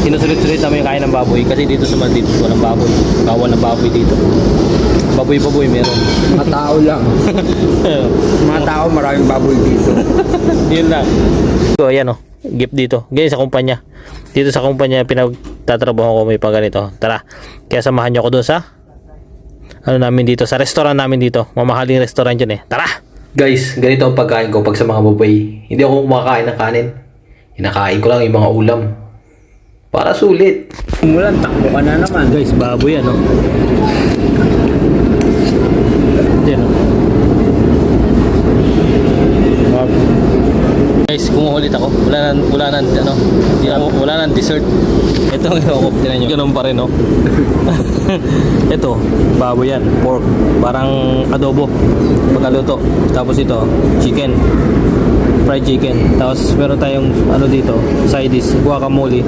sinusulit-sulit namin yung kain ng baboy kasi dito sa Maldives walang baboy. Bawal ng baboy dito. Baboy meron. Mga tao lang. Mga tao, maraming baboy dito. Yun lang. So ayan o, gift dito. Ganyan sa kumpanya. Dito sa kumpanya pinagtatrabaho ko may pang ganito. Tara, kaya samahan nyo ako doon sa namin dito, sa restaurant namin dito. Mamahaling restaurant yun eh. Tara! Guys, ganito ang pagkain ko pag sa mga baboy. Hindi ako kumakain ng kanin. Hinakain ko lang yung mga ulam. Para sulit. Umulan, takbo ka na naman. Guys, baboy ano. Yan o. Guys, kumuha ulit ako. Wala nang dessert. Ito ang ako, tinan nyo. Ganun pa rin, no? Ito, baboy yan. Pork. Parang adobo. Pagkaluto. Tapos ito, chicken. Fried chicken. Tapos meron tayong dito, side dish, guacamole.